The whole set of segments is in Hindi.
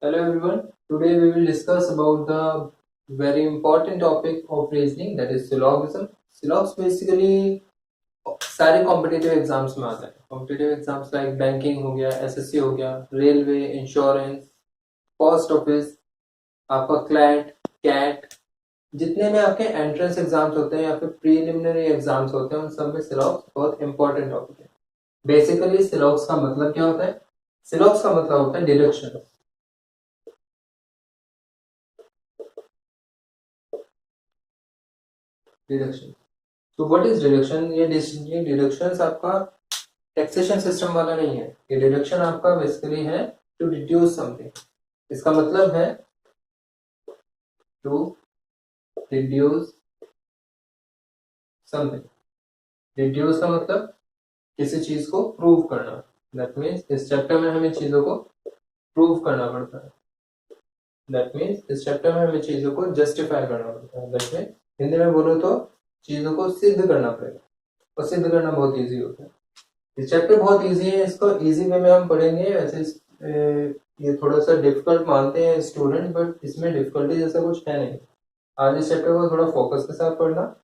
Hello everyone. Today we will discuss about the very important topic of reasoning, that is syllogism. Syllogs basically सारे कॉम्पिटिटिव एग्जाम्स में आता है. कॉम्पिटिटिव एग्जाम्स लाइक बैंकिंग हो गया, एसएससी हो गया, रेलवे, इंश्योरेंस, पोस्ट ऑफिस, आपका क्लैट, कैट, जितने में आपके एंट्रेंस एग्जाम्स होते हैं या फिर प्रीलिमिनरी एग्जाम्स होते हैं उन सब में सिलॉग्स बहुत इंपॉर्टेंट टॉपिक है. बेसिकली सिलॉग्स का मतलब क्या होता है? सिलॉग्स का मतलब होता है डिडक्शन. डिडक्शन. तो व्हाट इज डिडक्शन? ये डिडक्शन आपका टैक्सेशन सिस्टम वाला नहीं है. ये डिडक्शन आपका बेसिकली है टू रिड्यूस समथिंग. इसका मतलब है टू रिड्यूस समथिंग. रिड्यूस का मतलब किसी चीज को प्रूव करना. दैट मीन्स इस चैप्टर में हमें चीजों को प्रूव करना पड़ता है. दैट मीन्स इस चैप्टर में हमें चीजों को जस्टिफाई करना पड़ता है. दैट मीन्स हिंदी में बोलो तो चीजों को सिद्ध करना पड़ेगा. और सिद्ध करना बहुत ईजी होता है. ये चैप्टर बहुत इजी है. इसको इजी वे में हम पढ़ेंगे. वैसे ये थोड़ा सा डिफिकल्ट मानते हैं स्टूडेंट, बट इसमें डिफिकल्टी जैसा कुछ है नहीं. आज इस चैप्टर को थोड़ा फोकस के साथ पढ़ना.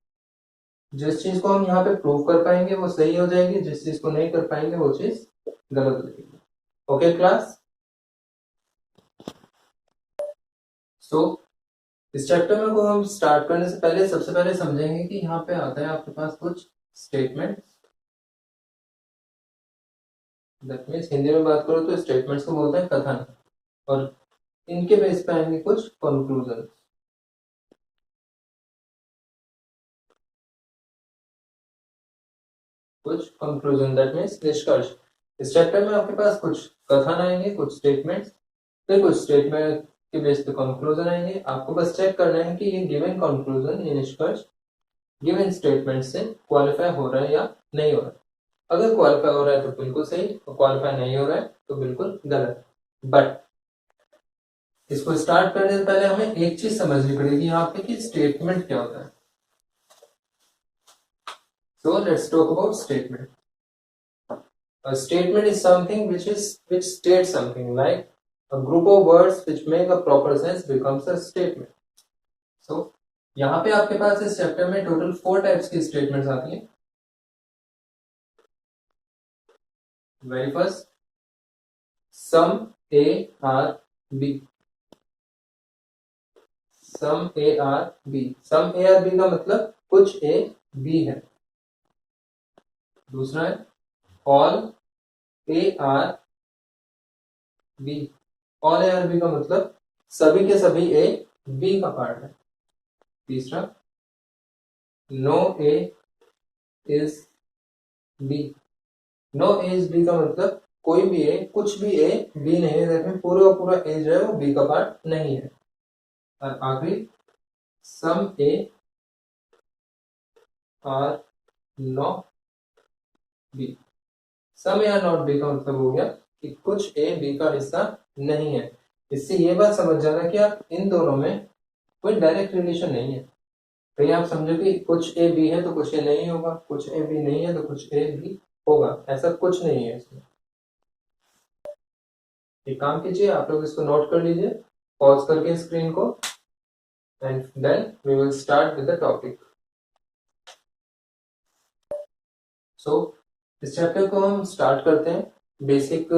जिस चीज को हम यहाँ पे प्रूव कर पाएंगे वो सही हो जाएगी, जिस चीज को नहीं कर पाएंगे वो चीज गलत हो जाएगी. Okay class. सो इस चैप्टर में को हम स्टार्ट करने से पहले सबसे पहले समझेंगे कि यहाँ पे आता है आपके पास कुछ स्टेटमेंट. दैट मीन्स हिंदी में बात करो तो स्टेटमेंट्स को बोलते हैं कथन. और इनके बेस पे आएंगे कुछ कंक्लूजन. कुछ कंक्लूजन दैट मीन्स निष्कर्ष. इस चैप्टर में आपके पास कुछ कथन आएंगे, कुछ स्टेटमेंट्स, फिर कुछ स्टेटमेंट के बेस पे कंक्लूजन आएंगे. आपको बस चेक करना है कि ये गिवन कंक्लूजन, ये निष्कर्ष गिवन स्टेटमेंट से क्वालिफाई हो रहा है या नहीं हो रहा है. अगर क्वालिफाई हो रहा है तो बिल्कुल सही, और क्वालिफाई नहीं हो रहा है तो बिल्कुल गलत. बट इसको स्टार्ट करने से पहले हमें एक चीज समझनी पड़ेगी यहाँ पे कि स्टेटमेंट क्या होता है. So let's talk about statement. A statement is something which states something, like a group of words which make a proper sense becomes a statement. So यहाँ पे आपके पास इस चैप्टर में टोटल 4 टाइप्स की स्टेटमेंट्स आती हैं. Very first, some A are B. Some A are B. Some A are B का मतलब कुछ ए बी है. दूसरा है all A are B. All A are B का मतलब सभी के सभी ए बी का पार्ट है. तीसरा, no A is B. No A is B का मतलब कोई भी ए, कुछ भी ए बी नहीं है. देखिए पूरा पूरा ए जो है वो बी का पार्ट नहीं है. और आखिरी, some A are not B. Some A are not B का मतलब हो गया कि कुछ ए बी का हिस्सा नहीं है. इससे ये बात समझ जाना कि आप इन दोनों में कोई डायरेक्ट रिलेशन नहीं है. कहीं आप समझो कि कुछ ए बी है तो कुछ ए नहीं होगा, कुछ ए बी नहीं है तो कुछ ए बी होगा. ऐसा कुछ नहीं है इसमें. एक काम कीजिए, आप लोग इसको नोट कर लीजिए पॉज करके स्क्रीन को, and then we will start with the topic. So इस चैप्टर को हम स्टार्ट करते हैं बेसिक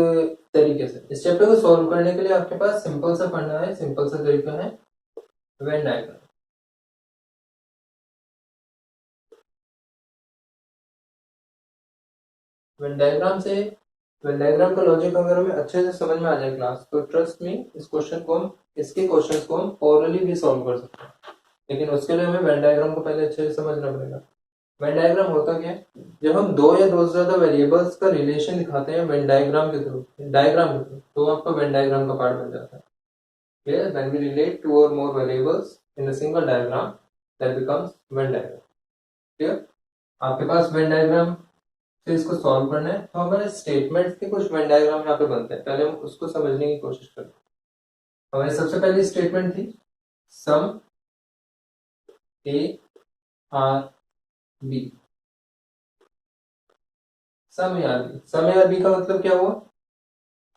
तरीके से. इस चैप्टर को सॉल्व करने के लिए आपके पास सिंपल सा पढ़ना है. सिंपल सा तरीका है वेन डायग्राम. वेन डायग्राम का लॉजिक अगर हमें अच्छे से समझ में आ जाए क्लास, तो ट्रस्ट मी इस क्वेश्चन को हम, इसके क्वेश्चंस को हम ओरली भी सॉल्व कर सकते हैं. लेकिन उसके लिए हमें वेन डायग्राम को पहले अच्छे से समझना पड़ेगा. वेन डायग्राम होता क्या है? जब हम दो या दो से ज्यादा वेरिएबल्स का रिलेशन दिखाते हैं वेन डायग्राम के थ्रू, तो आपका वेन डायग्राम का पार्ट बन जाता है. Here, when we relate two or more variables in a single diagram, that becomes Venn diagram. Clear? आपके पास वेन डायग्राम से इसको सॉल्व करना है, तो हमारे स्टेटमेंट्स के कुछ वेन डायग्राम यहाँ पे बनते हैं. पहले हम उसको समझने की कोशिश करते हैं. हमारी सबसे पहली स्टेटमेंट थी some A are B. Some A are B. Some A are B का मतलब क्या हुआ?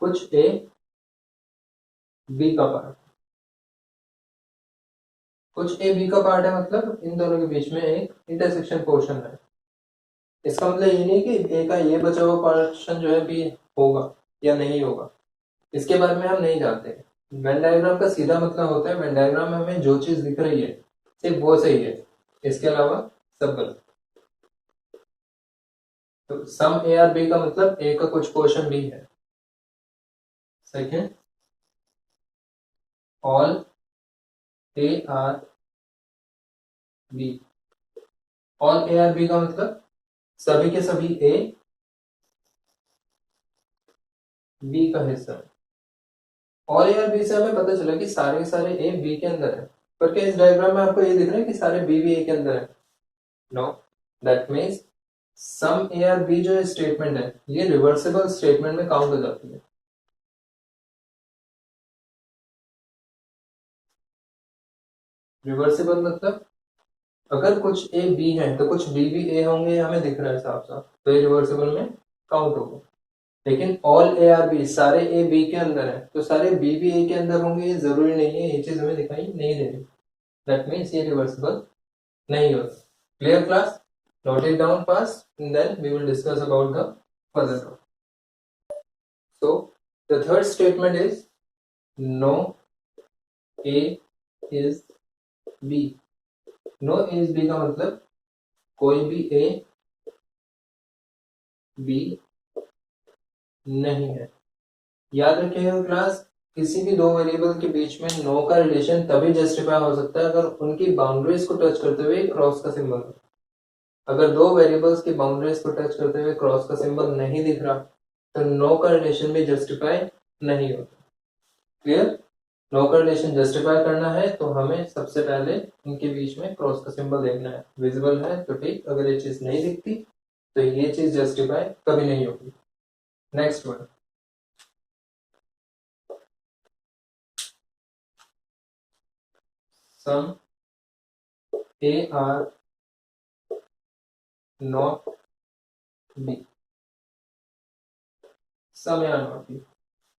कुछ ए बी का पार्ट, कुछ ए बी का पार्ट है, मतलब इन दोनों के बीच में एक इंटरसेक्शन पोर्शन है। इसका मतलब ये नहीं कि ए का ये बचा हुआ पोर्शन जो है बी होगा या नहीं होगा, इसके बारे में हम नहीं जानते। वेन डायग्राम का सीधा मतलब होता है वेन डायग्राम में हमें जो चीज दिख रही है सिर्फ वो सही है, इसके अलावा सब गलत। तो सम ए आर बी का मतलब ए का कुछ पोर्शन बी है। Second, all A are B, all A are B का मतलब सभी के सभी ए बी का हिस्सा है। ऑल ए आर बी से हमें पता चला कि सारे के सारे ए बी के अंदर है, पर क्या इस डायग्राम में आपको ये दिख रहा है कि सारे बी भी ए के अंदर है? No, that means some A are B जो स्टेटमेंट है ये रिवर्सिबल स्टेटमेंट में काउंट हो जाती है। रिवर्सिबल मतलब अगर कुछ ए बी है तो कुछ बी भी ए होंगे, हमें दिख रहा है साफ साफ, तो ये रिवर्सिबल में काउंट होगा। लेकिन ऑल ए आर बी, सारे ए बी के अंदर है तो सारे बी भी ए के अंदर होंगे, ये जरूरी नहीं है, ये चीज हमें दिखाई नहीं दे रही, दैट मीन्स ये रिवर्सिबल नहीं होता। Clear class? Note it down fast and then we will discuss about the further topic. So the third statement is no A is B. No A is B का मतलब कोई भी A B नहीं है। याद रखिएगा क्लास, किसी भी दो वेरिएबल के बीच में नो का रिलेशन तभी जस्टिफाई हो सकता है अगर उनकी बाउंड्रीज को टच करते हुए क्रॉस का सिंबल हो। अगर दो वेरिएबल्स की बाउंड्रीज को टच करते हुए क्रॉस का सिंबल नहीं दिख रहा तो नो का रिलेशन भी जस्टिफाई नहीं होता। क्लियर? नो का रिलेशन जस्टिफाई करना है तो हमें सबसे पहले इनके बीच में क्रॉस का सिंबल देखना है, विजिबल है तो ठीक, अगर ये चीज नहीं दिखती तो ये चीज जस्टिफाई कभी नहीं होगी। Next one, some A are not B, some A are not B,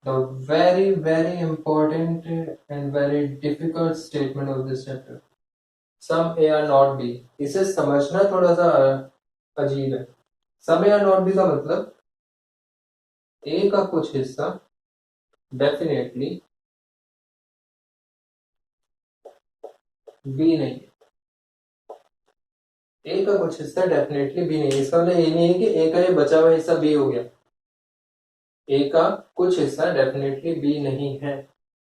the very important and very difficult statement of this chapter, sum a or not b। इसे समझना थोड़ा सा अजीब है। sum a or not b का मतलब a का कुछ हिस्सा डेफिनेटली b नहीं है, a का कुछ हिस्सा डेफिनेटली b नहीं है। इसका मतलब ये नहीं है कि a का ये बचा हुआ हिस्सा b हो गया, a का कुछ हिस्सा डेफिनेटली b नहीं है।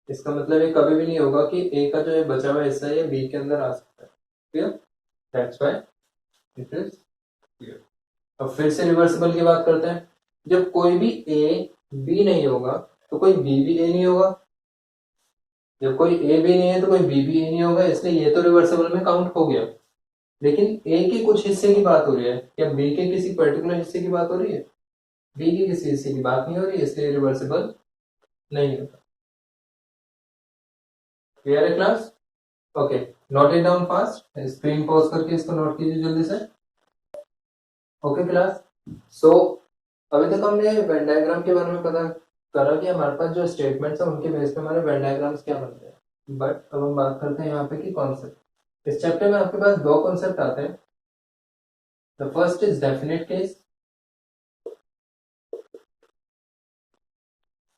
इसका मतलब ये कभी भी नहीं होगा कि a का जो ये बचा हुआ हिस्सा है ये b के अंदर आ सकता है। Clear? That's why it is clear. अब फिर से रिवर्सिबल की बात करते हैं। जब कोई भी a b नहीं होगा तो कोई b भी a नहीं होगा, जब कोई a b नहीं है तो कोई b भी a नहीं होगा, इसलिए ये तो रिवर्सिबल में काउंट हो गया। लेकिन a के कुछ हिस्से की बात हो रही है या b के किसी पर्टिकुलर हिस्से की बात हो रही है? b के किसी हिस्से की बात नहीं हो रही है, इसलिए रिवर्सिबल नहीं होता। क्लियर है class? Okay, note it down fast, screen pause करके इसको नोट कीजिए जल्दी से। ओके क्लास, सो अभी तक हमने वेन डायग्राम के बारे में पता करा कि हमारे पास जो स्टेटमेंट्स हैं उनके बेस पे हमारे वेन डायग्राम्स क्या बनते हैं। बट अब हम बात करते हैं यहाँ पे कि कॉन्सेप्ट। इस चैप्टर में आपके पास दो कॉन्सेप्ट आते हैं। The first is definite case.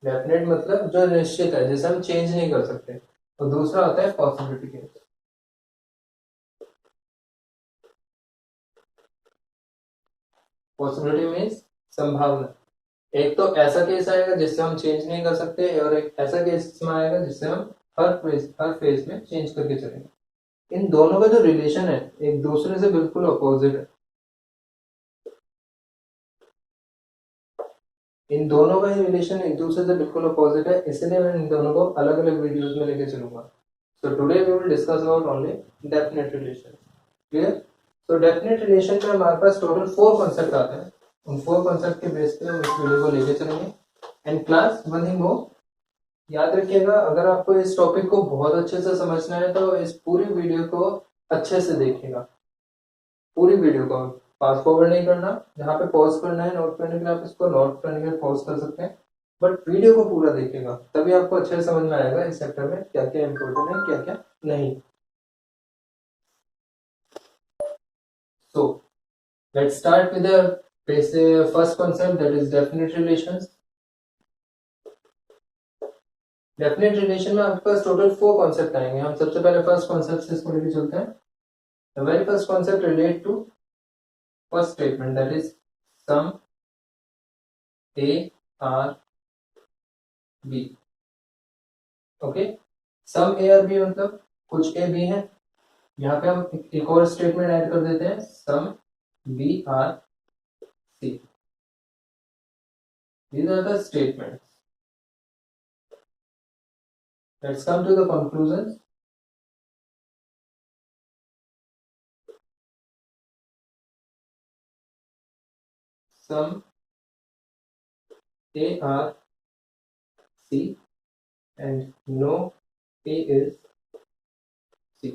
Definite मतलब जो निश्चित है, जिसे हम चेंज नहीं कर सकते, और दूसरा होता है पॉसिबिलिटी केस। पॉसिबिलिटी मीन्स संभावना। एक तो ऐसा केस आएगा जिससे हम चेंज नहीं कर सकते, और एक ऐसा केस में आएगा जिससे हम हर फेज में चेंज करके चलेंगे। इन दोनों का जो रिलेशन है एक दूसरे से बिल्कुल अपोजिट है। इन दोनों का ही रिलेशन एक दूसरे से बिल्कुल अपोजिट है, इसलिए मैं इन दोनों को अलग अलग वीडियोस में लेके चलूंगा। So today we will discuss about only definite relation. Clear? तो डेफिनेट रिलेशन में हमारे पास टोटल 4 कॉन्सेप्ट आते हैं। उन 4 कॉन्सेप्ट के बेस पे हम इस वीडियो को लेके चलेंगे। एंड क्लास वन थिंग वो याद रखिएगा, अगर आपको इस टॉपिक को बहुत अच्छे से समझना है तो इस पूरी वीडियो को अच्छे से देखिएगा। पूरी वीडियो को फास्ट फॉरवर्ड नहीं करना, जहाँ पे पॉज करना है नोट करने के लिए आप इसको नोट करने के लिए पॉज कर सकते हैं। बट वीडियो को पूरा देखेगा तभी आपको अच्छे से समझ में आएगा इस चैप्टर में क्या क्या इम्पोर्टेंट है क्या क्या नहीं। So let's start with the first concept that is definite relations. Definite relation में आपके पास टोटल 4 कॉन्सेप्ट आएंगे। हम सबसे पहले फर्स्ट कॉन्सेप्ट से इसको लेके चलते हैं। The very first concept relate to first statement that is some A are B. Okay, some A are B मतलब कुछ ए बी है। यहाँ पे हम एक और स्टेटमेंट ऐड कर देते हैं some B are C. These are the statements. Let's come to the conclusions. Sum A R C and no A is C.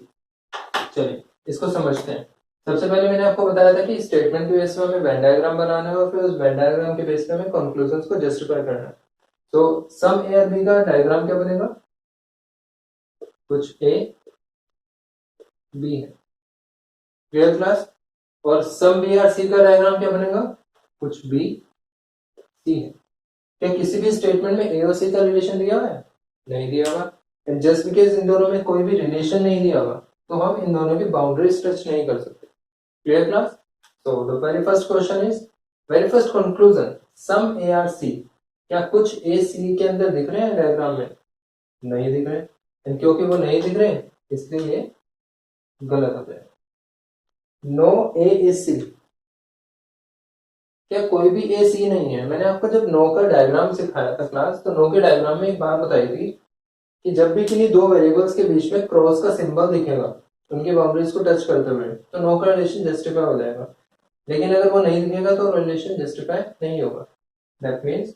चलिए इसको समझते हैं। सबसे पहले मैंने आपको बताया था कि स्टेटमेंट के बेस पे हमें वेन डायग्राम बनाना है और फिर उस वेन डायग्राम के बेस पे हमें कंक्लूजन्स को जस्टिफाई करना है। तो सम ए और बी का डायग्राम क्या बनेगा, कुछ ए बी है, क्लियर क्लास। और सम बी और सी का डायग्राम क्या बनेगा, कुछ बी सी है। क्या किसी भी स्टेटमेंट में ए और सी का रिलेशन दिया हुआ है, नहीं दिया हुआ। एंड जस्ट बिकॉज इन दोनों में कोई भी रिलेशन नहीं दिया हुआ तो हम इन दोनों की बाउंड्रीज टच नहीं कर सकते, clear class. So the very first question is, very first conclusion, some A are C, क्या कुछ ए सी के अंदर दिख रहे हैं डायग्राम में, नहीं दिख रहे। एंड क्योंकि वो नहीं दिख रहे इसलिए ये गलत हो जाए। नो ए इज सी, क्या कोई भी ए सी नहीं है। मैंने आपको जब नो का डायग्राम सिखाया था क्लास, तो नो के डायग्राम में एक बात बताई थी कि जब भी किन्हीं दो वेरिएबल्स के बीच में क्रॉस का सिंबल दिखेगा उनकी बाउंड्रीज को टच करते हुए, तो नो का रिलेशन जस्टिफाई हो जाएगा। लेकिन अगर वो नहीं दिखेगा तो रिलेशन जस्टिफाई नहीं होगा। That means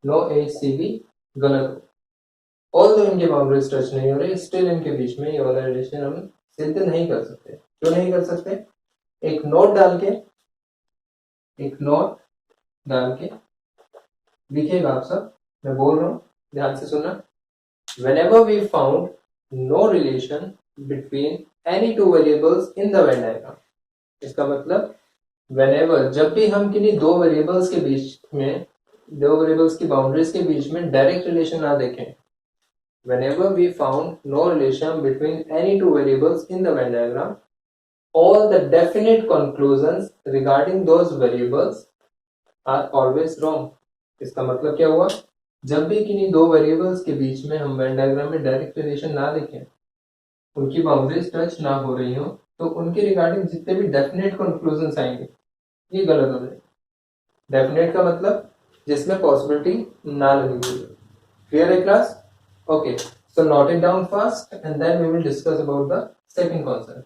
no A C B गलत हो। ऑल दो इनके बाउंड्रीज टच नहीं हो रही, स्टिल इनके बीच में ये वाला रिलेशन हम सिद्ध नहीं कर सकते। क्यों नहीं कर सकते, एक नोट डाल के, एक नोट डाल के लिखिएगा आप सब, मैं बोल रहा हूं ध्यान से सुनना। whenever we found no relation between any two variables in the Venn diagram, इसका मतलब whenever, जब भी हम किन्हीं दो वेरिएबल्स के बीच में, दो वेरिएबल्स की बाउंड्रीज के बीच में डायरेक्ट रिलेशन ना देखें, whenever we found no relation between any two variables in the Venn diagram, all the definite conclusions regarding those variables are always wrong। इसका मतलब क्या हुआ, जब भी किन्हीं दो वेरिएबल्स के बीच में हम वेन डायग्राम में डायरेक्ट रिलेशन ना देखें, उनकी बाउंड्रीज टच ना हो रही हो, तो उनके रिगार्डिंग जितने भी डेफिनेट कंक्लूजन्स आएंगे ये गलत हो जाएंगे। डेफिनेट का मतलब जिसमें पॉसिबिलिटी ना लगी हुई। क्लियर है class? Okay, so note it down fast and then we will discuss about the second concept.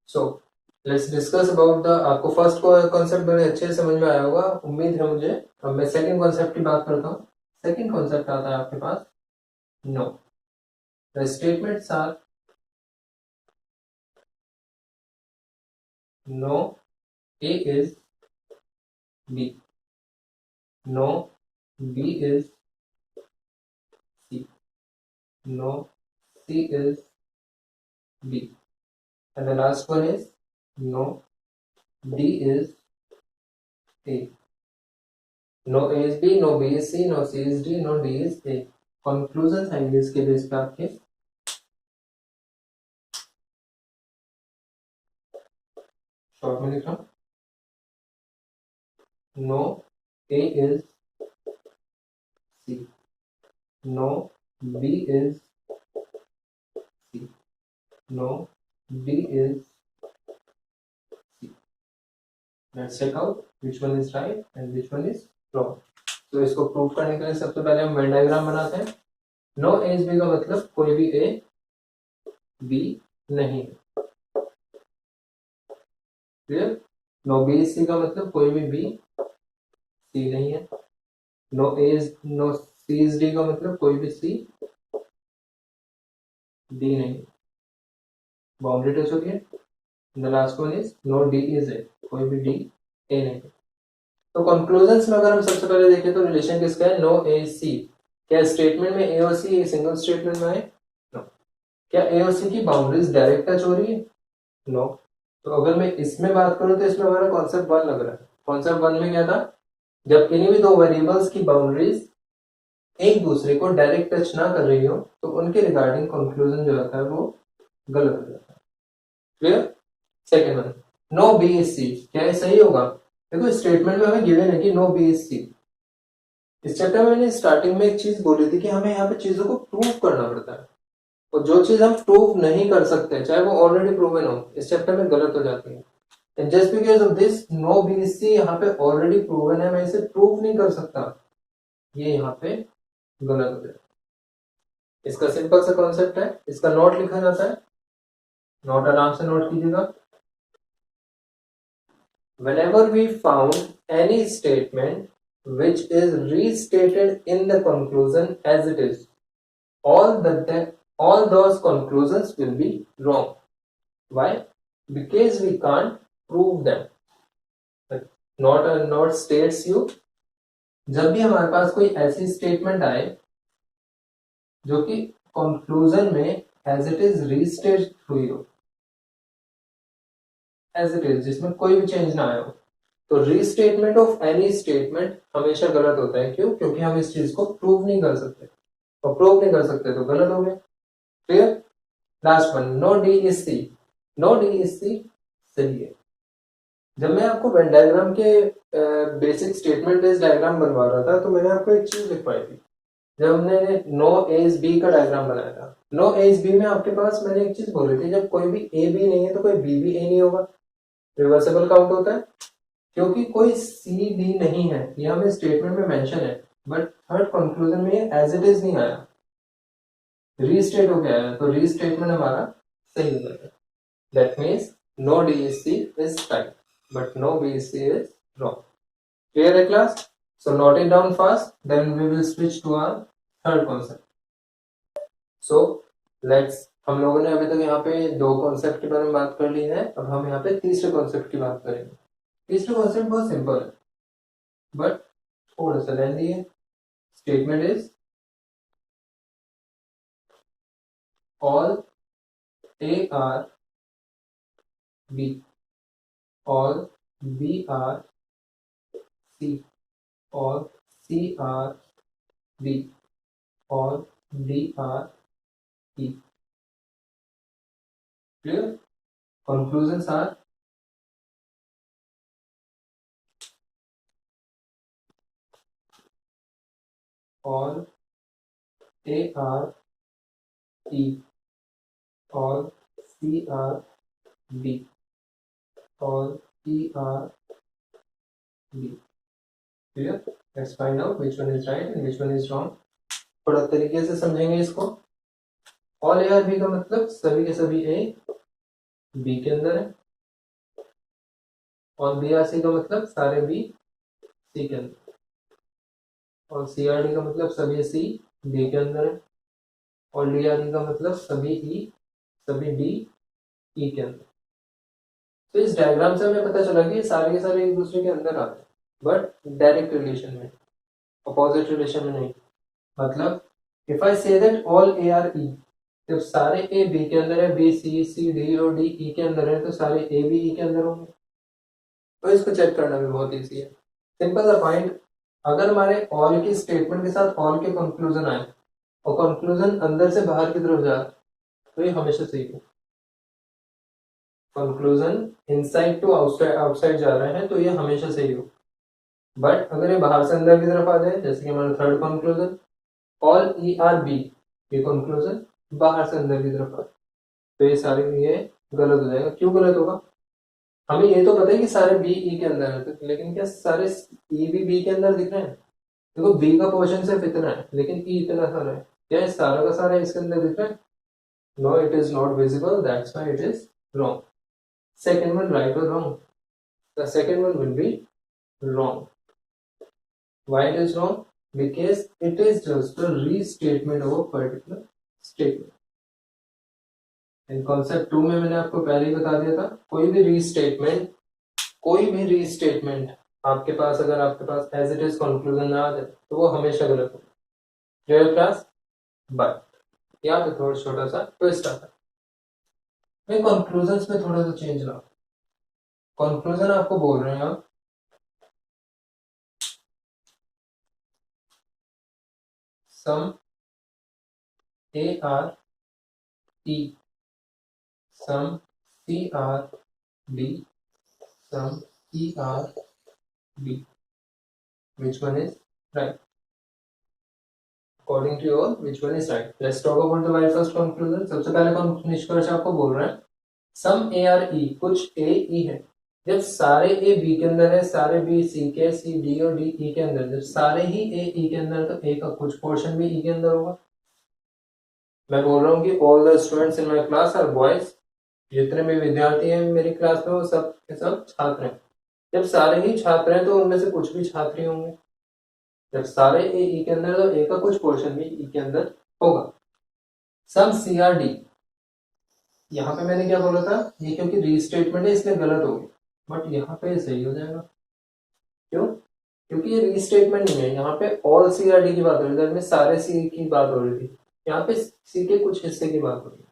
So let's discuss about the, आपको फर्स्ट कॉन्सेप्ट बड़े अच्छे से समझ में आया होगा उम्मीद है मुझे। अब मैं सेकंड कॉन्सेप्ट की बात करता हूँ। सेकंड कॉन्सेप्ट आता है आपके पास no. The statements are no A is B, no B is C, no C is B, and the last one is no D is A. No A is B, no B is C, no C is D, no D is A. Conclusion आएंगे इसके बेस पे आपके। शॉर्ट में लिख रहा हूं, no A is C, no B is C, no D is C. Let's check out which one is right and which one is wrong. तो इसको प्रूव करने के लिए सबसे पहले हम वेन डायग्राम बनाते हैं। नो ए इज बी का मतलब कोई भी ए बी नहीं है, clear. No B is C का मतलब कोई भी बी सी नहीं है। No A is, no C is D का मतलब कोई भी सी डी नहीं। बाउंड्री टच होती है। The last one is no D is A, कोई भी डी ए नहीं। तो कंक्लूजन्स में अगर हम सबसे पहले देखें तो रिलेशन किसका है, नो ए सी। क्या स्टेटमेंट में ए और सी सिंगल स्टेटमेंट में है, नो। क्या ए और सी की बाउंड्रीज डायरेक्ट टच हो रही है, नो। तो अगर मैं इसमें बात करूं तो इसमें हमारा कॉन्सेप्ट 1 लग रहा है। कॉन्सेप्ट 1 में क्या था, जब किन्हीं भी दो वेरिएबल्स की बाउंड्रीज एक दूसरे को डायरेक्ट टच ना कर रही हो तो उनके रिगार्डिंग कंक्लूजन जो होता है वो गलत हो जाता है। Clear. Second one, no B is C. क्या ये सही होगा, देखो स्टेटमेंट में हमें गिवन है कि नो बी इज सी। इस चैप्टर में मैंने स्टार्टिंग में एक चीज बोली थी कि हमें यहाँ पे चीजों को प्रूव करना पड़ता है, और जो चीज हम प्रूव नहीं कर सकते चाहे वो ऑलरेडी प्रूवन हो, इस चैप्टर में गलत हो जाती है। And just because of this no B is C यहाँ पे ऑलरेडी प्रूवन है, मैं इसे प्रूव नहीं कर सकता, ये यहाँ पे गलत हो जाए। इसका सिंपल सा कॉन्सेप्ट है, इसका नोट लिखा जाता है, नोट आराम से नोट कीजिएगा। Whenever we found any statement which is restated in the conclusion as it is, all those conclusions will be wrong. Why? Because we can't prove them. Not states you. जब भी हमारे पास कोई ऐसी स्टेटमेंट आए जो कि कंक्लूजन में एज इट इज रीस्टेट हुई हो, एज इट इज, जिसमें कोई भी चेंज ना आया हो, तो रीस्टेटमेंट ऑफ एनी स्टेटमेंट हमेशा गलत होता है। क्यों? क्योंकि हम इस चीज को प्रूव नहीं कर सकते, और प्रूव नहीं कर सकते तो गलत हो गया। Clear. Last one, no D is C. No D is C सही है। जब मैं आपको वेन डायग्राम के बेसिक स्टेटमेंट बेस्ड डायग्राम बनवा रहा था तो मैंने आपको एक चीज लिखवाई थी, जब हमने नो एज बी का डायग्राम बनाया था। नो एज बी में आपके पास मैंने एक चीज बोली थी, जब कोई भी ए बी नहीं है तो कोई बी भी ए नहीं होगा, रिवर्सिबल काउंट होता है। क्योंकि कोई सी डी नहीं है, ये हमें स्टेटमेंट में मेंशन है, बट थर्ड कंक्लूजन में एज इट इज नहीं आया, रीस्टेट हो गया है, तो रीस्टेटमेंट हमारा सही हो जाएगा। That means no D is C is right, but no B is C is wrong. Clear है class? So note it down fast, then we will switch to our third concept. So let's, हम लोगों ने अभी तक यहाँ पे दो कॉन्सेप्ट के बारे में बात कर ली है, अब हम यहाँ पे तीसरे कॉन्सेप्ट की बात करेंगे। तीसरा कॉन्सेप्ट बहुत सिंपल है बट थोड़ा सा लेंथी है। Statement is all A are B, all B are C, all C are B, all D are E. Clear? Conclusions are all A R E, all C R B, all E R B. Clear? Let's find out which one is right and which one is wrong. थोड़ा तरीके से समझेंगे इसको। ऑल ए आर बी का मतलब सभी के सभी ए बी के अंदर है, और बी आर सी का मतलब सारे बी सी के अंदर, और सी आर डी का मतलब सभी सी डी के अंदर है, और डी आर ई का मतलब सभी ई सभी डी ई के अंदर। तो इस डायग्राम से हमें पता चला कि सारे के सारे एक दूसरे के अंदर आते हैं, बट डायरेक्ट रिलेशन में, अपोजिट रिलेशन में नहीं। मतलब if I say that all A are ई, जब सारे ए बी के अंदर है, बी सी सी डी और डी ई के अंदर है, तो सारे ए भी ई के अंदर होंगे। तो इसको चेक करना भी बहुत ईजी है। सिंपल सा पॉइंट, अगर हमारे ऑल की स्टेटमेंट के साथ ऑल के कंक्लूजन आए और कंक्लूजन अंदर से बाहर की तरफ जाए तो ये हमेशा सही है। Conclusion inside to outside outside जा रहे हैं तो ये हमेशा सही हो। बट अगर ये बाहर से अंदर की तरफ आ जाए, जैसे कि हमारा third conclusion all E are B, ये कंक्लूजन बाहर से अंदर की तरफ आ, तो ये सारे ये गलत हो जाएगा। क्यों गलत होगा? हमें ये तो पता है कि सारे बी ई के अंदर है, तो लेकिन क्या सारे ई भी बी के अंदर दिख रहे हैं? देखो बी का पोर्शन सिर्फ इतना है लेकिन ई इतना सारा है, क्या सारा का सारा इसके अंदर दिख रहा है? No, it is not visible, that's why it is wrong. Second one right और wrong? The second one will be wrong. Why it is wrong? Because it is just a restatement of a particular statement. In concept 2 में मैंने आपको पहले ही बता दिया था, कोई भी रीस्टेटमेंट आपके पास अगर आपके पास एज इट इज कंक्लूजन ना आ जाए तो वो हमेशा गलत होगा। Clear class? बट यहाँ पे थोड़ा छोटा सा ट्विस्ट आता है, मैं कंक्लूजन में थोड़ा सा चेंज लाऊं। कंक्लूजन आपको बोल रहे हैं हम some A are E some C are B some E are B, which one is right according to your, which one is right? Let's talk about the very first conclusion. सबसे पहले निष्कर्ष आपको बोल रहे हैं सम ए आर ई, कुछ ए ई है, जब सारे ए बी के अंदर है, सारे बी सी के, सी डी और डी ई के अंदर, जब सारे ही ए ई के अंदर, तो ए का कुछ पोर्शन भी ई के अंदर होगा। मैं बोल रहा हूँ कि all the students in my class are boys, जितने भी विद्यार्थी हैं मेरी क्लास में वो सब के सब छात्र हैं। जब सारे ही छात्र हैं तो उनमें से कुछ भी छात्र ही होंगे। जब सारे ए ई के अंदर तो ए का कुछ पोर्शन भी ई के अंदर होगा। सम सी आर डी, यहाँ पे मैंने क्या बोला था, ये क्योंकि रीस्टेटमेंट है इसलिए गलत हो गई, बट यहाँ पे सही हो जाएगा। क्यों? क्योंकि ये रीस्टेटमेंट नहीं है, यहाँ पे ऑल सी आर डी की बात हो रही थी, में सारे सी की बात हो रही थी, यहाँ पे सी के कुछ हिस्से की बात हो रही है।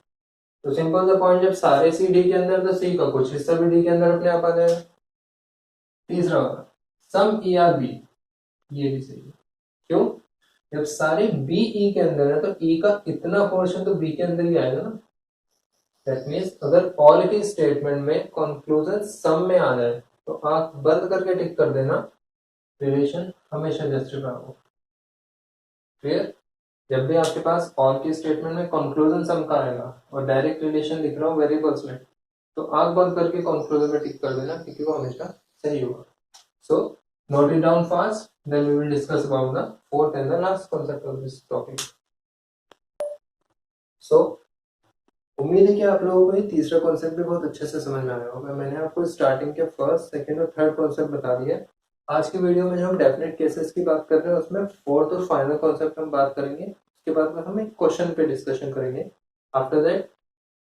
तो सिंपल सा पॉइंट, जब सारे सी डी के अंदर तो सी का कुछ हिस्सा भी डी के अंदर अपने आप आ जाएगा। तीसरा होगा सम ई आर बी, ये भी सही है। क्यों? जब सारे बी ई के अंदर है तो ई का इतना पोर्शन तो बी के अंदर ही आएगा ना। दैट मीन्स अगर ऑल की स्टेटमेंट में कंक्लूजन सम में आ जाए तो आंख बंद करके टिक कर देना, रिलेशन हमेशा जस्टिफाई हो। क्लियर? जब भी आपके पास ऑल की स्टेटमेंट में कंक्लूजन सम का आएगा और डायरेक्ट रिलेशन दिख रहा हो वेरिएबल्स में, तो आंख बंद करके कंक्लूजन में टिक कर देना, क्योंकि वो हमेशा सही होगा। So note it down fast, then we will discuss about the fourth and the last concept of this topic. So उम्मीद है कि आप लोगों को ये तीसरा कॉन्सेप्ट भी बहुत अच्छे से समझ में आया होगा। मैंने आपको स्टार्टिंग के फर्स्ट, सेकंड और थर्ड कॉन्सेप्ट बता दिया। आज की वीडियो में जो हम डेफिनेट केसेस की बात कर रहे हैं उसमें फोर्थ और फाइनल कॉन्सेप्ट हम बात करेंगे। उसके बाद में हम एक क्वेश्चन पे डिस्कशन करेंगे। आफ्टर दैट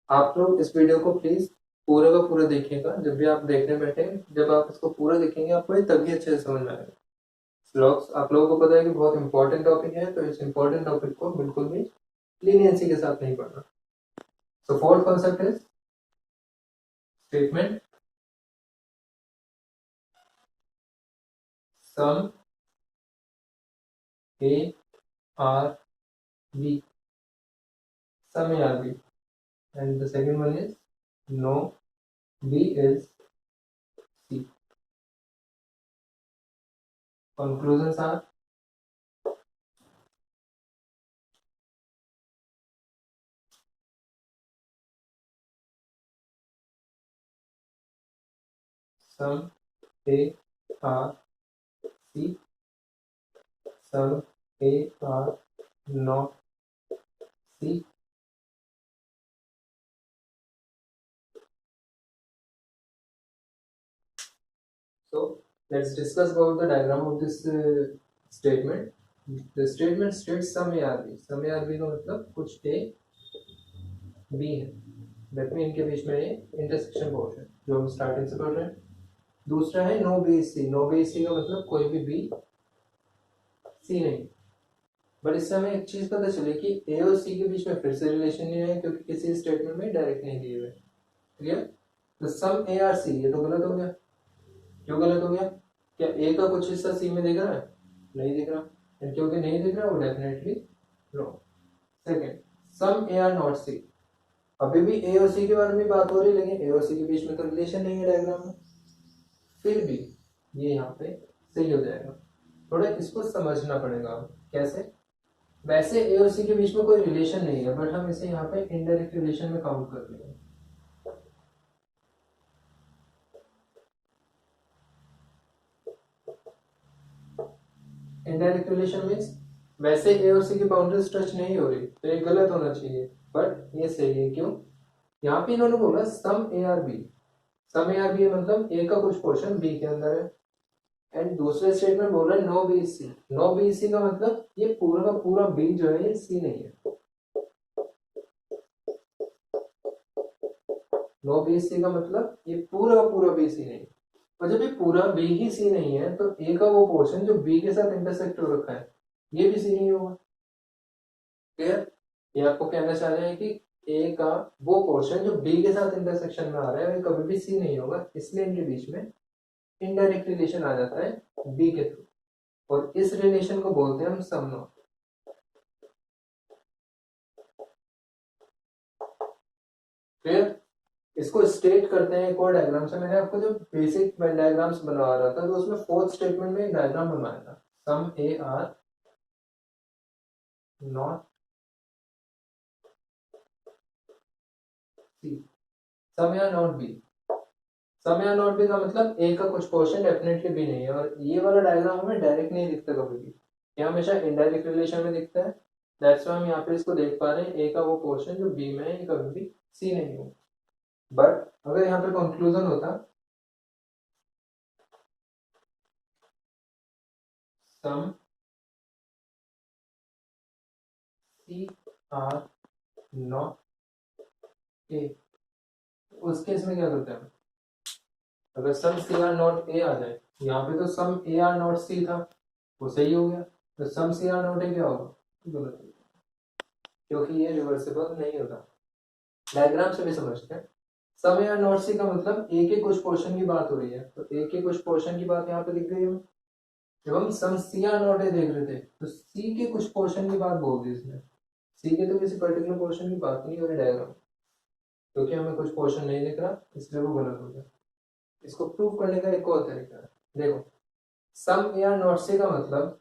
आप लोग इस वीडियो को प्लीज पूरे का पूरा देखिएगा। जब भी आप देखने बैठे, जब आप इसको पूरा देखेंगे आपको ये तभी अच्छे से समझ में आएगा। आप लोगों को पता है कि बहुत इंपॉर्टेंट टॉपिक है, तो इस इंपॉर्टेंट टॉपिक को बिल्कुल भी लीनियंसी के साथ नहीं पढ़ना। So fourth concept is statement sum A R B, sum A R B, and the second one is no B is C. Conclusions are sum A R C, sum A R not C, so let's discuss about the diagram of this statement. The statement states sum A R B, sum A R B का मतलब कुछ A B है, दैट मीन इनके बीच में ये इंटरसेक्शन पोर्शन जो हम स्टार्टिंग से पढ़ रहे हैं। दूसरा है no B C, no B C का मतलब कोई भी बी सी नहीं। बट इससे हमें एक चीज पता चली कि ए और सी के बीच में फिर से रिलेशन नहीं है, क्योंकि किसी स्टेटमेंट में डायरेक्ट नहीं दिए हुए। क्लियर? तो सम ए आर सी, ये तो गलत हो गया। क्यों गलत हो गया? क्या ए का कुछ हिस्सा सी में दिख रहा है? नहीं दिख रहा, एंड क्योंकि नहीं दिख रहा वो definitely wrong. Second, some A are not C, अभी भी ए और सी के बारे में बात हो रही है, लेकिन ए और सी के बीच में तो रिलेशन नहीं है डायग्राम में, फिर भी ये यहाँ पे सही हो जाएगा। थोड़ा इसको समझना पड़ेगा। कैसे? वैसे ए और सी के बीच में कोई रिलेशन नहीं है, बट हम इसे यहाँ पे इनडायरेक्ट रिलेशन में काउंट कर लेंगे। इनडायरेक्ट रिलेशन मीन्स वैसे ए और सी की बाउंड्रीज टच नहीं हो रही, तो ये गलत होना चाहिए, बट ये सही है। क्यों? यहाँ पे इन्होंने बोला some A are B, some A are B मतलब ए का कुछ पोर्शन बी के अंदर है, एंड दूसरे स्टेटमेंट बोल रहे हैं no B C. No B C का मतलब ये पूरा का पूरा बी जो है ये सी नहीं है। नो बी सी का मतलब ये पूरा का पूरा बी सी नहीं। और जब ये पूरा बी ही सी नहीं है तो ए का वो पोर्शन जो बी के साथ इंटरसेक्ट हो रखा है ये भी सी नहीं होगा। क्लियर? ये आपको कहना चाह रहे हैं कि ए का वो पोर्शन जो बी के साथ इंटरसेक्शन में आ रहा है वो कभी भी सी नहीं होगा, इसलिए इनके बीच में इनडायरेक्ट रिलेशन आ जाता है बी के थ्रू, और इस रिलेशन को बोलते हैं हम सम नॉट। क्लियर? इसको स्टेट करते हैं एक और डायग्राम से। मैंने आपको जो बेसिक डायग्राम्स बनवा रहा था तो उसमें फोर्थ स्टेटमेंट में एक डायग्राम बनवाया था, some A are not C, some A are not B. Some A are not B का मतलब ए का कुछ पोर्शन डेफिनेटली बी नहीं है, और ये वाला डायग्राम हमें डायरेक्ट नहीं दिखता कभी भी, ये हमेशा इनडायरेक्ट रिलेशन में दिखता है। दैट्स व्हाई हम यहाँ पे इसको देख पा रहे हैं, ए का वो पोर्शन जो बी में है ये कभी भी सी नहीं हो। बट अगर यहाँ पे कंक्लूजन होता सम सी आर नॉट ए, उस केस में क्या करते हैं हम? अगर सम सी आर नॉट ए आ जाए, यहाँ पे तो सम ए आर नॉट सी था, वो सही हो गया, तो सम सी आर नॉट ए क्या होगा? गलत हो गया, क्योंकि ये रिवर्सिबल नहीं होता। डायग्राम से भी समझते हैं। सम ए आर नॉट सी का मतलब ए के कुछ पोर्शन की बात हो रही है, तो ए के कुछ पोर्शन की बात यहाँ पे दिख रही है। जब हम सम सी आर नॉट ए देख रहे थे तो सी के कुछ पोर्शन की बात बोल दी इसने, सी के तो किसी पर्टिकुलर पोर्शन की बात नहीं हो रही डायग्राम, क्योंकि हमें कुछ पोर्शन नहीं दिख रहा इसलिए वो गलत हो गया। इसको प्रूव करने का एक और तरीका है, देखो सम ए आर नॉट सी का मतलब,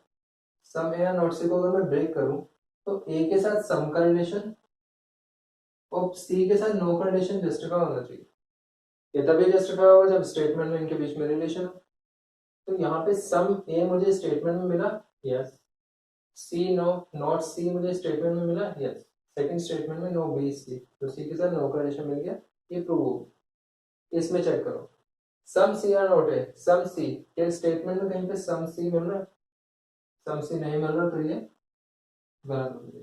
सम ए आर नॉट सी को अगर मैं ब्रेक करूं तो ए के साथ सम का रिलेशन और सी के साथ नो का रिलेशन जस्टिफाई होना चाहिए। ये तभी जस्टिफाई होगा जब स्टेटमेंट में इनके बीच में रिलेशन हो। तो यहाँ पे सम ए मुझे स्टेटमेंट में मिला, यस, सी नो नॉट सी मुझे स्टेटमेंट में मिला, यस, सेकंड स्टेटमेंट में नो बी सी, तो सी के साथ नो का रिलेशन मिल गया, ये प्रूव हो गया। इसमें चेक करो सम सी आर नॉट है, सम सी, क्या स्टेटमेंट में कहीं पे सम सी मिल रहा है? सम सी नहीं मिल रहा तो ये गलत हो गया।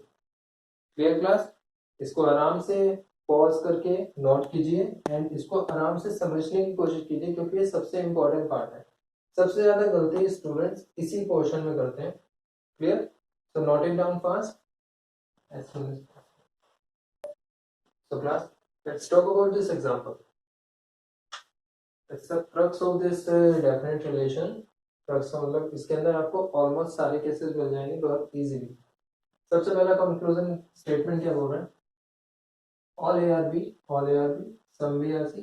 Clear class? इसको आराम से पॉज करके नोट कीजिए एंड इसको आराम से समझने की कोशिश कीजिए, क्योंकि ये सबसे इंपॉर्टेंट पार्ट है। सबसे ज्यादा गलती स्टूडेंट्स इसी पोर्शन में करते हैं। Clear? so note it down fast as soon as possible. So class, let's talk about this example. It's the crux of this definite relation. crux का मतलब इसके अंदर आपको ऑलमोस्ट सारे केसेस मिल जाएंगे बहुत इजीली। सबसे पहला कंक्लूजन स्टेटमेंट क्या बोल रहा है? All A are B, all A are B, some B are C,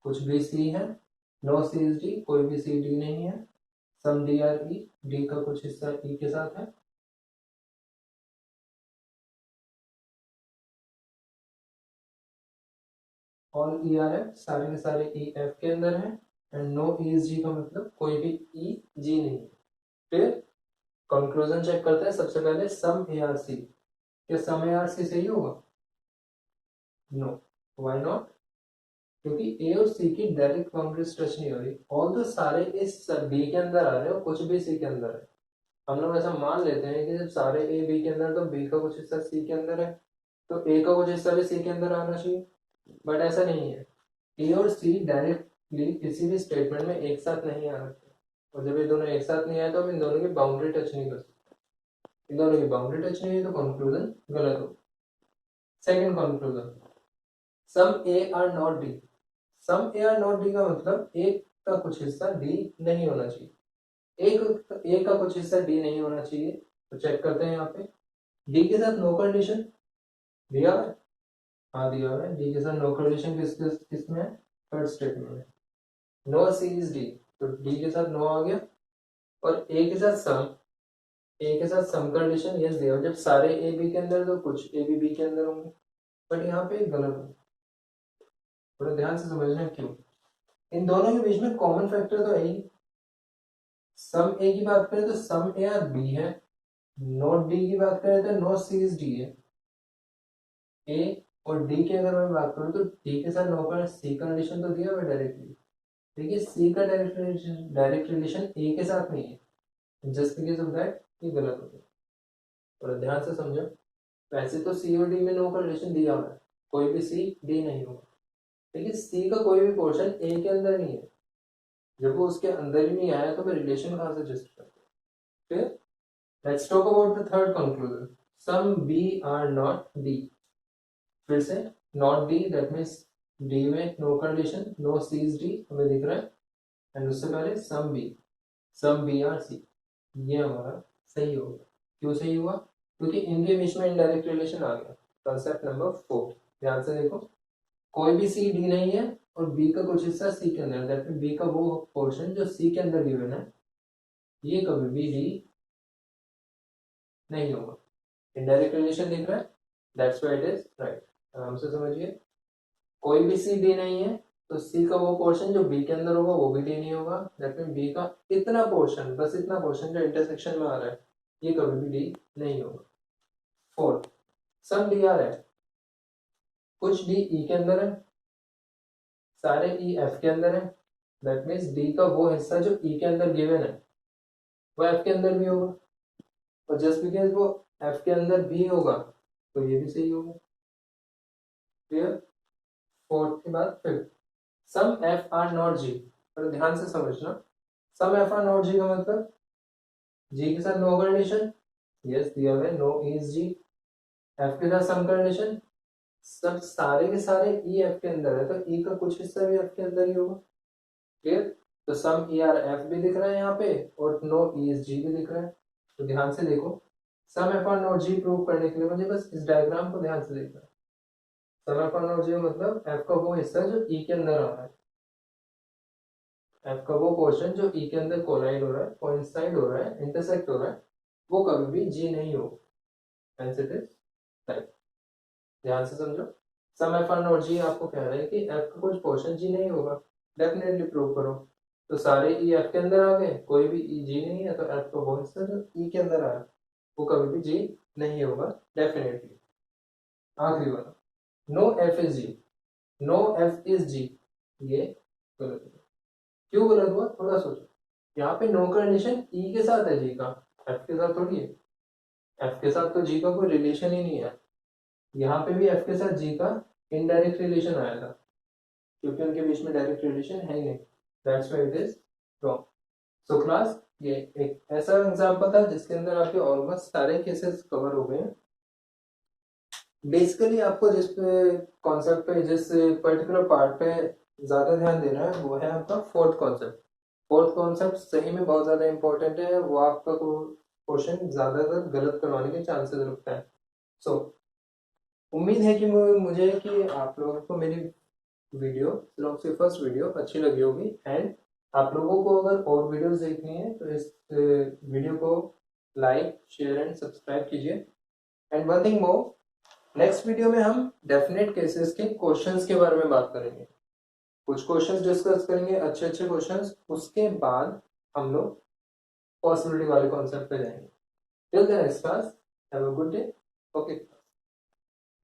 कुछ भी सी है, नो सी इज डी, कोई भी सी डी नहीं है, सम डी आर ई, डी का कुछ हिस्सा ई के साथ है, ऑल ई आर एफ, सारे के सारे ई एफ के अंदर है, एंड नो ई इज जी का मतलब कोई भी ई जी नहीं है। फिर कंक्लूजन चेक करते हैं सबसे पहले सम ए आर सी, क्या सम ए आर सी सही होगा? No, why not? क्योंकि ए और सी की डायरेक्ट बाउंड्रीज टच नहीं हो रही, ऑल तो सारे इस बी के अंदर आ रहे हो, कुछ भी सी के अंदर है। हम लोग ऐसा मान लेते हैं कि जब सारे ए बी के अंदर तो बी का कुछ हिस्सा सी के अंदर है, तो ए का कुछ हिस्सा भी सी के अंदर आना चाहिए, बट ऐसा नहीं है। ए और सी डायरेक्टली किसी भी स्टेटमेंट में एक साथ नहीं आ सकते, और जब ये दोनों एक साथ नहीं आए तो हम इन दोनों की बाउंड्री टच नहीं कर सकते। इन दोनों की बाउंड्री टच नहीं है तो कंक्लूजन गलत हो। Second conclusion, some A are not D, some A are not D का मतलब एक का कुछ हिस्सा डी नहीं होना चाहिए, एक का कुछ हिस्सा डी नहीं होना चाहिए। तो चेक करते हैं यहाँ पे डी के साथ नो कंडीशन दिया है, हाँ दिया है, डी के साथ नो कंडीशन किसमें है? थर्ड स्टेटमेंट में, नो सी इज डी, तो डी के साथ नो आ गया, और ए के साथ सम, ए के साथ सम कंडीशन यस दिया, जब सारे ए बी के अंदर तो कुछ ए बी बी के अंदर होंगे, बट यहाँ पे गलत हो। थोड़ा ध्यान से समझना क्यों। इन दोनों के बीच में कॉमन फैक्टर तो है ही, सम ए की बात करें तो सम ए आर बी है, नोट डी की बात करें तो नो सी इज डी है। ए और डी की अगर मैं बात करूं तो डी के साथ नो का सी कंडीशन तो दिया हुआ डायरेक्टली, देखिए सी का डायरेक्ट रिलेशन ए के साथ नहीं है, जस्ट बिकॉज ऑफ दैट ये गलत हो गया। थोड़ा ध्यान से समझो, वैसे तो सी और डी में नो का रिलेशन दिया हुआ है, कोई भी सी डी नहीं होगा, लेकिन सी का कोई भी पोर्शन ए के अंदर नहीं है, जब वो उसके अंदर ही नहीं आया तो मैं रिलेशन कहाँ से जस्ट करूँ। फिर let's talk about the third conclusion, some B are not D. फिर से not D that means D में no condition, no C is D हमें दिख रहा है, एंड उससे पहले सम बी आर सी, ये हमारा सही होगा। क्यों सही हुआ? क्योंकि इनके बीच में इनडायरेक्ट रिलेशन आ गया। कंसेप्ट नंबर 4, ध्यान से देखो, कोई भी सी डी नहीं है और बी का कुछ हिस्सा सी के अंदर, दैट मीन बी का वो पोर्शन जो सी के अंदर गिवन है, ये कभी भी डी नहीं होगा। इनडायरेक्ट रिलेशन दिख रहा है, that's why it is right. आराम से समझिए, कोई भी सी डी नहीं है तो सी का वो पोर्शन जो बी के अंदर होगा वो भी डी नहीं होगा, दैट मीन बी का इतना पोर्शन, बस इतना पोर्शन जो इंटरसेक्शन में आ रहा है, ये कभी भी डी नहीं होगा। फोर्थ, सम डी आर है, कुछ डी ई के अंदर है, सारे ई एफ के अंदर है, दैट मीन्स डी का वो हिस्सा जो ई के अंदर गिवन है वो एफ के अंदर भी होगा, और जस्ट बिकॉज वो एफ के अंदर भी होगा तो ये भी सही होगा। क्लियर? फोर्थ के बाद fifth, some F are not G. पर ध्यान से समझना, some F are not G का मतलब जी के साथ नो कंडीशन, यस दिया हुआ है नो इज जी, एफ के साथ सम कंडीशन, सब सारे के सारे ई एफ के अंदर है तो ई का कुछ हिस्सा भी एफ के अंदर ही होगा। क्लियर? तो सम ई आर एफ भी दिख रहा है यहाँ पे और नो ई एस जी भी दिख रहा है। तो ध्यान से देखो, some F are not G prove करने के लिए मुझे बस इस डायग्राम को ध्यान से देखना है। सम एफ आर नॉट जी मतलब एफ का वो हिस्सा जो ई के अंदर आ रहा है, एफ का वो पोर्शन जो ई के अंदर कोलाइड हो रहा है, कोइंसाइड हो रहा है, इंटरसेक्ट हो रहा है, वो कभी भी जी नहीं होगा। Hence it is right. ध्यान से समझो, सम एफ आर नॉट जी आपको कह रहा है कि एफ का कुछ पोर्शन जी नहीं होगा, डेफिनेटली प्रूव करो। तो सारे ई एफ के अंदर आ गए, कोई भी ई जी नहीं है तो एफ का वो हिस्सा जो ई के अंदर आया वो कभी भी जी नहीं होगा डेफिनेटली। आखिरी वाला, no F is G, no F is G, ये गलत हुआ। क्यों गलत हुआ थोड़ा सोचो, यहाँ पे नो कंडीशन ई के साथ है जी का, एफ के साथ थोड़ी है, एफ के साथ तो जी का कोई रिलेशन ही नहीं है। यहाँ पे भी एफ के साथ जी का इनडायरेक्ट रिलेशन आया था क्योंकि उनके बीच में डायरेक्ट रिलेशन है ही नहीं, that's why it is wrong. So class, ये एक ऐसा एग्जांपल था जिसके अंदर आपके ऑलमोस्ट सारे केसेस कवर हो गए हैं। बेसिकली आपको जिस कॉन्सेप्ट पे, जिस पर्टिकुलर पार्ट पे ज्यादा ध्यान देना है वो है आपका फोर्थ कॉन्सेप्ट। फोर्थ कॉन्सेप्ट सही में बहुत ज्यादा इंपॉर्टेंट है, वो आपका क्वेश्चन ज्यादातर गलत करवाने के चांसेस रखता है। सो उम्मीद है कि मुझे कि आप लोगों को मेरी वीडियो, सिर्फ से फर्स्ट वीडियो अच्छी लगी होगी, एंड आप लोगों को अगर और वीडियोस देखनी है तो इस वीडियो को लाइक शेयर एंड सब्सक्राइब कीजिए। And one thing more, next video में हम डेफिनेट केसेस के क्वेश्चंस के बारे में बात करेंगे, कुछ क्वेश्चंस डिस्कस करेंगे, अच्छे अच्छे क्वेश्चंस, उसके बाद हम लोग पॉसिबिलिटी वाले कॉन्सेप्ट पे जाएंगे। Till then class, have a good day, okay.